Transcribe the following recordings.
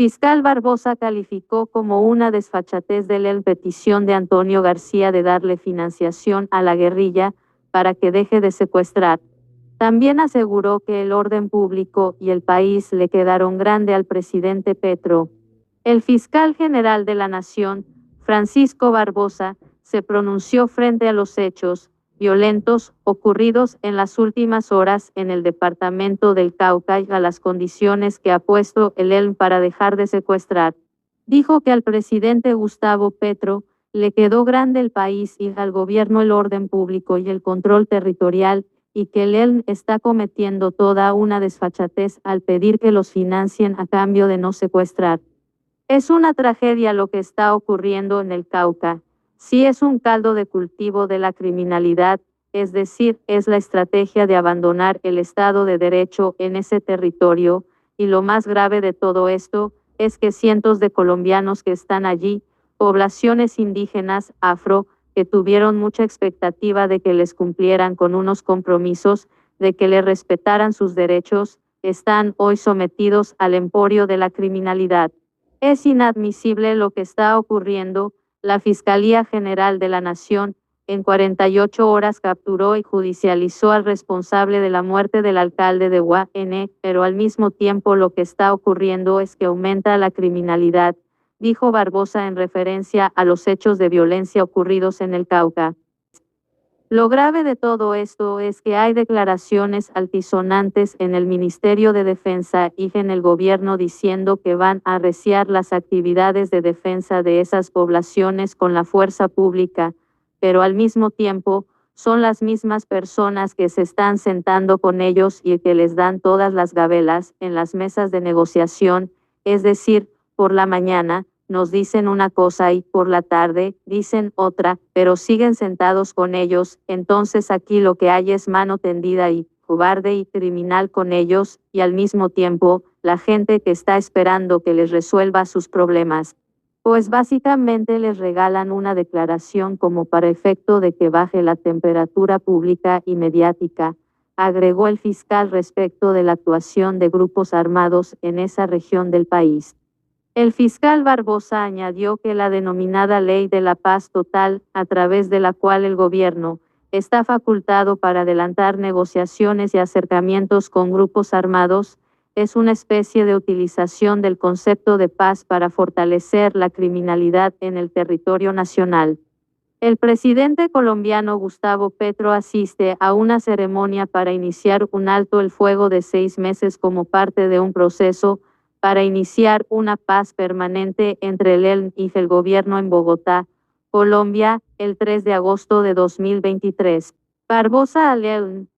Fiscal Barbosa calificó como una desfachatez de la petición de Antonio García de darle financiación a la guerrilla para que deje de secuestrar. También aseguró que el orden público y el país le quedaron grande al presidente Petro. El fiscal general de la Nación, Francisco Barbosa, se pronunció frente a los hechos violentos ocurridos en las últimas horas en el departamento del Cauca y a las condiciones que ha puesto el ELN para dejar de secuestrar. Dijo que al presidente Gustavo Petro le quedó grande el país y al gobierno el orden público y el control territorial, y que el ELN está cometiendo toda una desfachatez al pedir que los financien a cambio de no secuestrar. Es una tragedia lo que está ocurriendo en el Cauca. Sí es un caldo de cultivo de la criminalidad, es decir, es la estrategia de abandonar el Estado de Derecho en ese territorio, y lo más grave de todo esto es que cientos de colombianos que están allí, poblaciones indígenas, afro, que tuvieron mucha expectativa de que les cumplieran con unos compromisos, de que les respetaran sus derechos, están hoy sometidos al emporio de la criminalidad. Es inadmisible lo que está ocurriendo. La Fiscalía General de la Nación, en 48 horas capturó y judicializó al responsable de la muerte del alcalde de Guané, pero al mismo tiempo lo que está ocurriendo es que aumenta la criminalidad, dijo Barbosa en referencia a los hechos de violencia ocurridos en el Cauca. Lo grave de todo esto es que hay declaraciones altisonantes en el Ministerio de Defensa y en el gobierno diciendo que van a arreciar las actividades de defensa de esas poblaciones con la fuerza pública, pero al mismo tiempo son las mismas personas que se están sentando con ellos y que les dan todas las gabelas en las mesas de negociación, es decir, por la mañana nos dicen una cosa y por la tarde dicen otra, pero siguen sentados con ellos. Entonces aquí lo que hay es mano tendida y cobarde y criminal con ellos, y al mismo tiempo la gente que está esperando que les resuelva sus problemas. Pues básicamente les regalan una declaración como para efecto de que baje la temperatura pública y mediática, agregó el fiscal respecto de la actuación de grupos armados en esa región del país. El fiscal Barbosa añadió que la denominada Ley de la Paz Total, a través de la cual el gobierno está facultado para adelantar negociaciones y acercamientos con grupos armados, es una especie de utilización del concepto de paz para fortalecer la criminalidad en el territorio nacional. El presidente colombiano Gustavo Petro asiste a una ceremonia para iniciar un alto el fuego de 6 meses como parte de un proceso para iniciar una paz permanente entre el ELN y el gobierno en Bogotá, Colombia, el 3 de agosto de 2023. Barbosa al ELN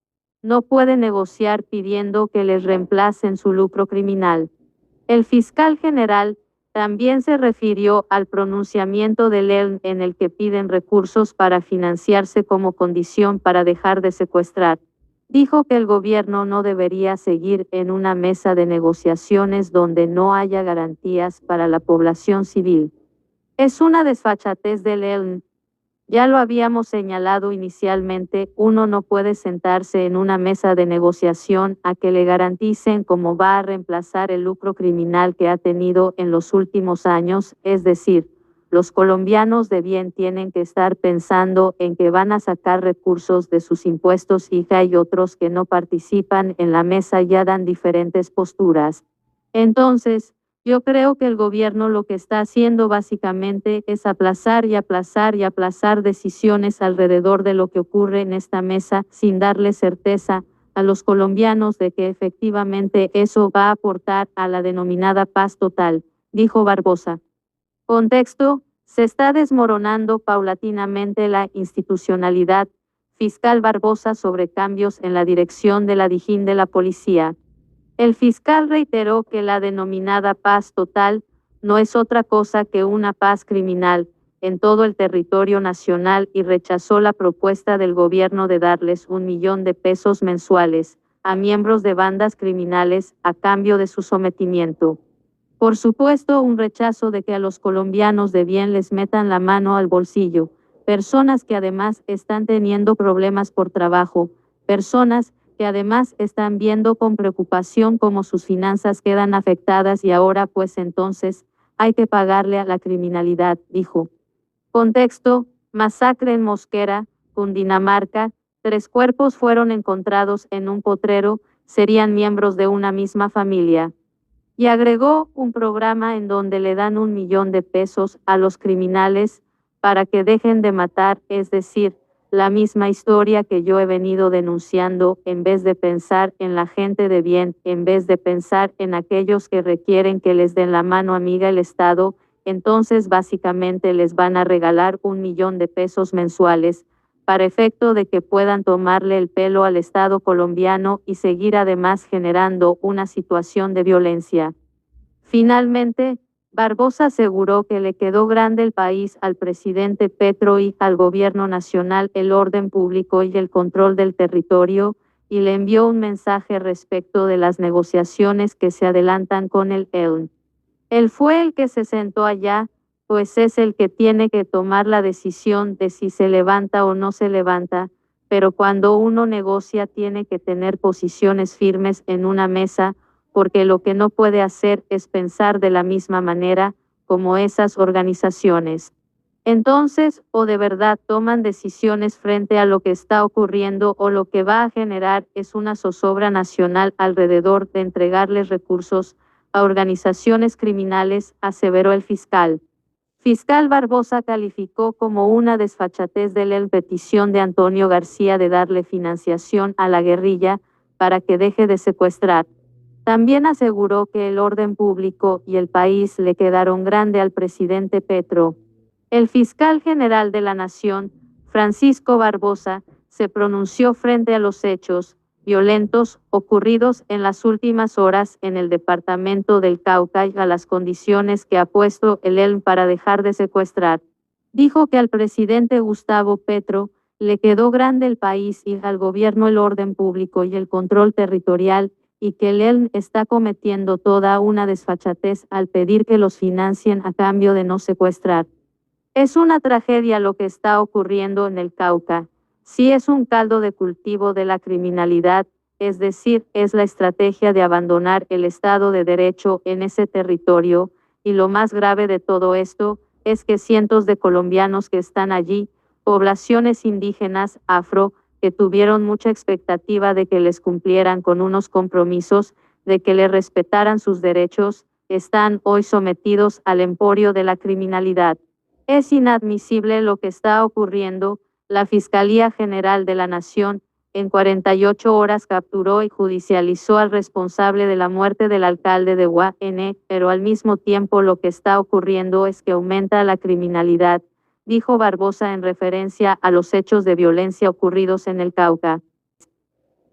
no puede negociar pidiendo que les reemplacen su lucro criminal. El fiscal general también se refirió al pronunciamiento del ELN en el que piden recursos para financiarse como condición para dejar de secuestrar. Dijo que el gobierno no debería seguir en una mesa de negociaciones donde no haya garantías para la población civil. Es una desfachatez del ELN. Ya lo habíamos señalado inicialmente, uno no puede sentarse en una mesa de negociación a que le garanticen cómo va a reemplazar el lucro criminal que ha tenido en los últimos años, es decir, los colombianos de bien tienen que estar pensando en que van a sacar recursos de sus impuestos y que hay otros que no participan en la mesa y ya dan diferentes posturas. Entonces, yo creo que el gobierno lo que está haciendo básicamente es aplazar y aplazar y aplazar decisiones alrededor de lo que ocurre en esta mesa sin darle certeza a los colombianos de que efectivamente eso va a aportar a la denominada paz total, dijo Barbosa. Contexto: se está desmoronando paulatinamente la institucionalidad. Fiscal Barbosa sobre cambios en la dirección de la Dijín de la Policía. El fiscal reiteró que la denominada paz total no es otra cosa que una paz criminal en todo el territorio nacional y rechazó la propuesta del gobierno de darles 1 millón de pesos mensuales a miembros de bandas criminales a cambio de su sometimiento. Por supuesto, un rechazo de que a los colombianos de bien les metan la mano al bolsillo, personas que además están teniendo problemas por trabajo, personas que además están viendo con preocupación cómo sus finanzas quedan afectadas y ahora pues entonces hay que pagarle a la criminalidad, dijo. Contexto: masacre en Mosquera, Cundinamarca. 3 cuerpos fueron encontrados en un potrero, serían miembros de una misma familia. Y agregó: un programa en donde le dan 1 millón de pesos a los criminales para que dejen de matar, es decir, la misma historia que yo he venido denunciando, en vez de pensar en la gente de bien, en vez de pensar en aquellos que requieren que les den la mano amiga el Estado, entonces básicamente les van a regalar 1 millón de pesos mensuales, para efecto de que puedan tomarle el pelo al Estado colombiano y seguir además generando una situación de violencia. Finalmente, Barbosa aseguró que le quedó grande el país al presidente Petro y al gobierno nacional el orden público y el control del territorio, y le envió un mensaje respecto de las negociaciones que se adelantan con el ELN. Él fue el que se sentó allá, pues es el que tiene que tomar la decisión de si se levanta o no se levanta, pero cuando uno negocia tiene que tener posiciones firmes en una mesa, porque lo que no puede hacer es pensar de la misma manera como esas organizaciones. Entonces, o de verdad toman decisiones frente a lo que está ocurriendo o lo que va a generar es una zozobra nacional alrededor de entregarles recursos a organizaciones criminales, aseveró el fiscal. Fiscal Barbosa calificó como una desfachatez de la petición de Antonio García de darle financiación a la guerrilla para que deje de secuestrar. También aseguró que el orden público y el país le quedaron grande al presidente Petro. El fiscal general de la Nación, Francisco Barbosa, se pronunció frente a los hechos violentos ocurridos en las últimas horas en el departamento del Cauca y a las condiciones que ha puesto el ELN para dejar de secuestrar. Dijo que al presidente Gustavo Petro le quedó grande el país y al gobierno el orden público y el control territorial, y que el ELN está cometiendo toda una desfachatez al pedir que los financien a cambio de no secuestrar. Es una tragedia lo que está ocurriendo en el Cauca. Sí, es un caldo de cultivo de la criminalidad, es decir, es la estrategia de abandonar el Estado de Derecho en ese territorio, y lo más grave de todo esto es que cientos de colombianos que están allí, poblaciones indígenas, afro, que tuvieron mucha expectativa de que les cumplieran con unos compromisos, de que le respetaran sus derechos, están hoy sometidos al emporio de la criminalidad. Es inadmisible lo que está ocurriendo. La Fiscalía General de la Nación, en 48 horas capturó y judicializó al responsable de la muerte del alcalde de Guané, pero al mismo tiempo lo que está ocurriendo es que aumenta la criminalidad, dijo Barbosa en referencia a los hechos de violencia ocurridos en el Cauca.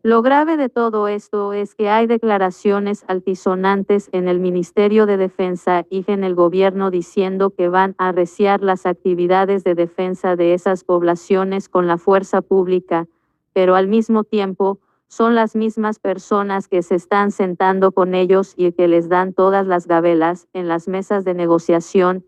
Lo grave de todo esto es que hay declaraciones altisonantes en el Ministerio de Defensa y en el gobierno diciendo que van a arreciar las actividades de defensa de esas poblaciones con la fuerza pública, pero al mismo tiempo son las mismas personas que se están sentando con ellos y que les dan todas las gabelas en las mesas de negociación